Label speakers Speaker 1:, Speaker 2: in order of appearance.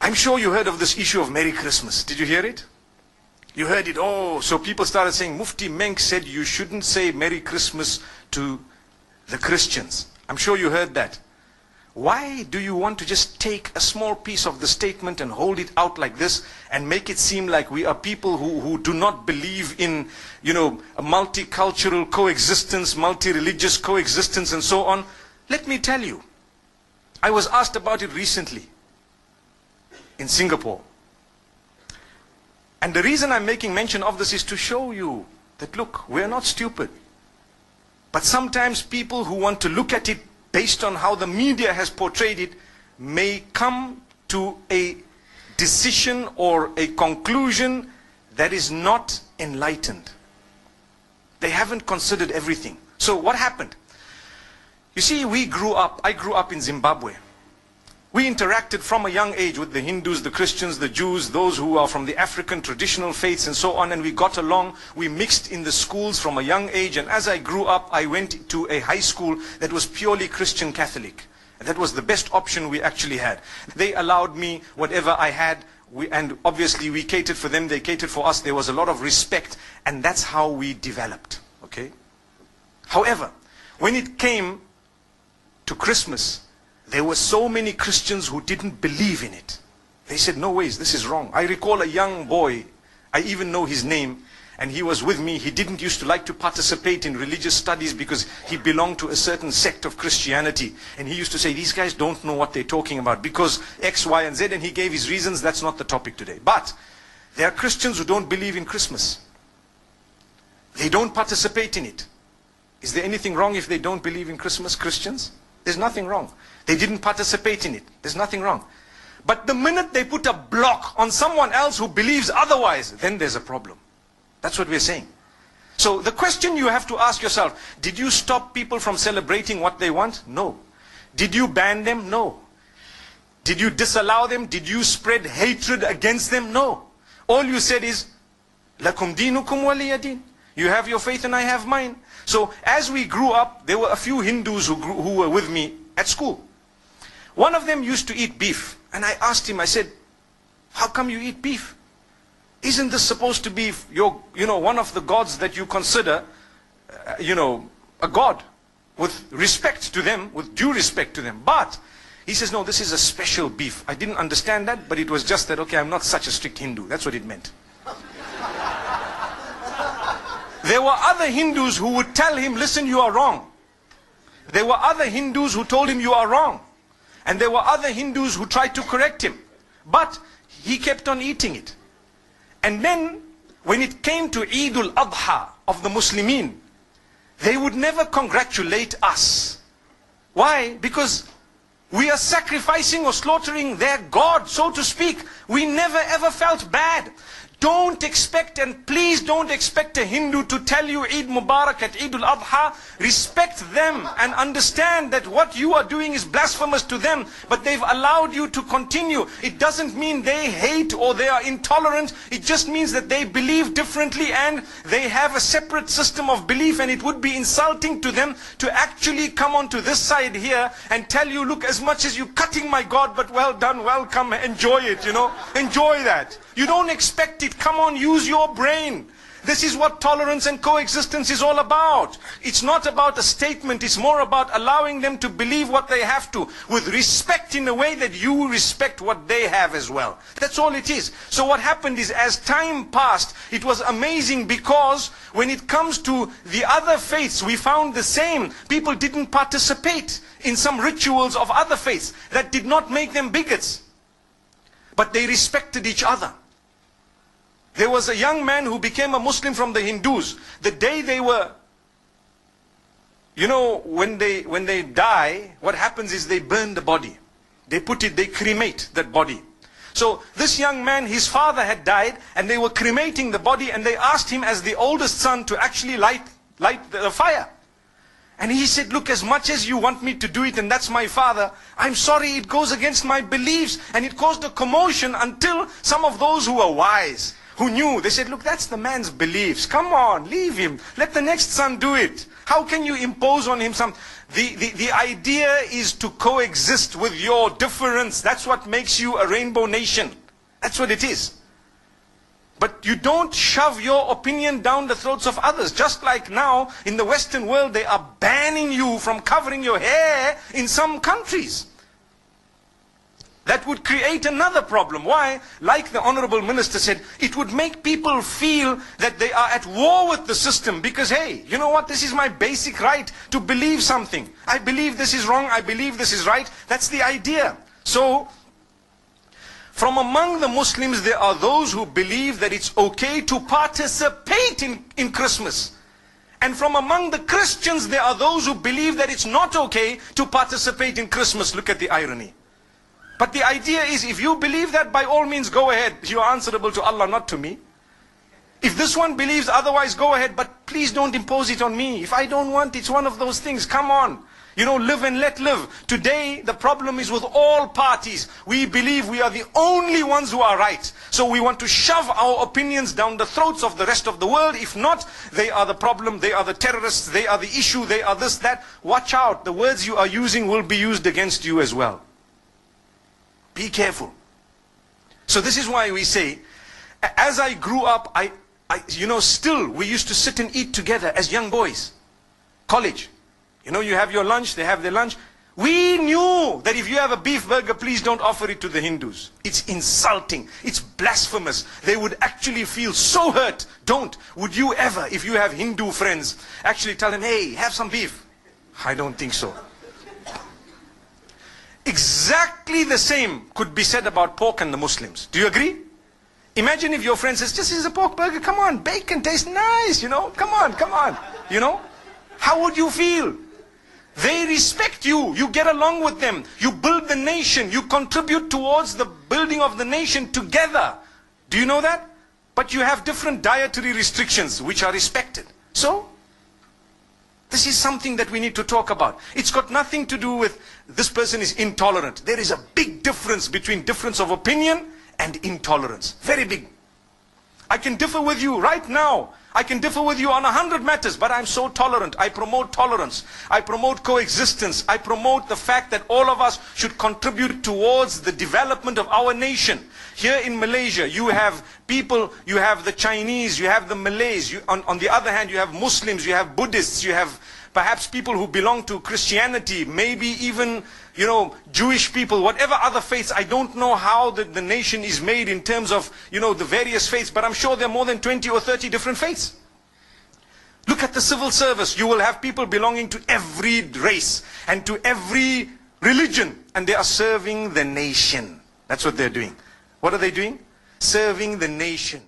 Speaker 1: I'm sure you heard of this issue of Merry Christmas. Did you hear it? You heard it. Oh, so people started saying, Mufti Menk said you shouldn't say Merry Christmas to the Christians. I'm sure you heard that. Why do you want to just take a small piece of the statement and hold it out like this and make it seem like we are people who do not believe in, a multicultural coexistence, multi-religious coexistence and so on? Let me tell you, I was asked about it recently in Singapore. And the reason I'm making mention of this is to show you that, look, we're not stupid. But sometimes people who want to look at it based on how the media has portrayed it may come to a decision or a conclusion that is not enlightened. They haven't considered everything. So what happened? You see, I grew up in Zimbabwe. We interacted from a young age with the Hindus, the Christians, the Jews, those who are from the African traditional faiths and so on, and we got along. We mixed in the schools from a young age, and as I grew up, I went to a high school that was purely Christian Catholic. And that was the best option we actually had. They allowed me whatever I had, and obviously we catered for them, they catered for us. There was a lot of respect, and that's how we developed. Okay? However, when it came to Christmas, there were so many Christians who didn't believe in it. They said, no ways, this is wrong. I recall a young boy, I even know his name, and he was with me. He didn't used to like to participate in religious studies because he belonged to a certain sect of Christianity. And he used to say, these guys don't know what they're talking about because X, Y, and Z, and he gave his reasons. That's not the topic today. But there are Christians who don't believe in Christmas. They don't participate in it. Is there anything wrong if they don't believe in Christmas, Christians? There's nothing wrong. They didn't participate in it. There's nothing wrong. But the minute they put a block on someone else who believes otherwise, then there's a problem. That's what we're saying. So the question you have to ask yourself, did you stop people from celebrating what they want? No. Did you ban them? No. Did you disallow them? Did you spread hatred against them? No. All you said is, Lakum dinukum waliya din. You have your faith and I have mine. So as we grew up, there were a few Hindus who were with me at school. One of them used to eat beef. And I asked him, I said, how come you eat beef? Isn't this supposed to be one of the gods that you consider, a god with respect to them, with due respect to them? But he says, no, this is a special beef. I didn't understand that, but it was just that, okay, I'm not such a strict Hindu. That's what it meant. There were other Hindus who would tell him, listen, you are wrong. There were other Hindus who told him you are wrong. And there were other Hindus who tried to correct him. But he kept on eating it. And then, when it came to Eid al-Adha of the Muslimin, they would never congratulate us. Why? Because we are sacrificing or slaughtering their God, so to speak. We never ever felt bad. Don't expect, and please don't expect a Hindu to tell you Eid Mubarak at Eid al-Adha. Respect them and understand that what you are doing is blasphemous to them, but they've allowed you to continue. It doesn't mean they hate or they are intolerant. It just means that they believe differently and they have a separate system of belief, and it would be insulting to them to actually come onto this side here and tell you, look, as much as you're cutting my God, but well done, welcome, enjoy it, enjoy that. You don't expect it. Come on, use your brain. This is what tolerance and coexistence is all about. It's not about a statement. It's more about allowing them to believe what they have to, with respect in a way that you respect what they have as well. That's all it is. So what happened is, as time passed, it was amazing, because when it comes to the other faiths, we found the same. People didn't participate in some rituals of other faiths. That did not make them bigots. But they respected each other. There was a young man who became a Muslim from the Hindus. The day they were, when they die, what happens is they burn the body. They cremate that body. So this young man, his father had died, and they were cremating the body, and they asked him as the oldest son to actually light the fire. And he said, look, as much as you want me to do it, and that's my father, I'm sorry, it goes against my beliefs. And it caused a commotion until some of those who were wise, who knew, they said, look, that's the man's beliefs. Come on, leave him. Let the next son do it. How can you impose on him some... The idea is to coexist with your difference. That's what makes you a rainbow nation. That's what it is. But you don't shove your opinion down the throats of others. Just like now, in the Western world, they are banning you from covering your hair in some countries. That would create another problem. Why? Like the Honorable Minister said, it would make people feel that they are at war with the system. Because, hey, you know what? This is my basic right to believe something. I believe this is wrong. I believe this is right. That's the idea. So, from among the Muslims, there are those who believe that it's okay to participate in Christmas. And from among the Christians, there are those who believe that it's not okay to participate in Christmas. Look at the irony. But the idea is, if you believe that, by all means, go ahead. You are answerable to Allah, not to me. If this one believes otherwise, go ahead. But please don't impose it on me. If I don't want, it's one of those things. Come on. You know, live and let live. Today, the problem is with all parties. We believe we are the only ones who are right. So we want to shove our opinions down the throats of the rest of the world. If not, they are the problem. They are the terrorists. They are the issue. They are this, that. Watch out. The words you are using will be used against you as well. Be careful. So this is why we say, as I grew up, still we used to sit and eat together as young boys. College. You know, you have your lunch, they have their lunch. We knew that if you have a beef burger, please don't offer it to the Hindus. It's insulting. It's blasphemous. They would actually feel so hurt. Don't. Would you ever, if you have Hindu friends, actually tell them, hey, have some beef? I don't think so. Exactly the same could be said about pork and the Muslims. Do you agree? Imagine if your friend says, this is a pork burger, come on, bacon tastes nice, you know, come on, you know. How would you feel? They respect you, you get along with them, you build the nation, you contribute towards the building of the nation together. Do you know that? But you have different dietary restrictions which are respected. So, this is something that we need to talk about. It's got nothing to do with this person is intolerant. There is a big difference between difference of opinion and intolerance. Very big. I can differ with you right now. I can differ with you on 100 matters, but I'm so tolerant. I promote tolerance. I promote coexistence. I promote the fact that all of us should contribute towards the development of our nation. Here in Malaysia, you have people, you have the Chinese, you have the Malays. On the other hand, you have Muslims, you have Buddhists, you have perhaps people who belong to Christianity, maybe even, you know, Jewish people, whatever other faiths. I don't know how the nation is made in terms of, you know, the various faiths, but I'm sure there are more than 20 or 30 different faiths. Look at the civil service. You will have people belonging to every race and to every religion, and they are serving the nation. That's what they're doing. What are they doing? Serving the nation.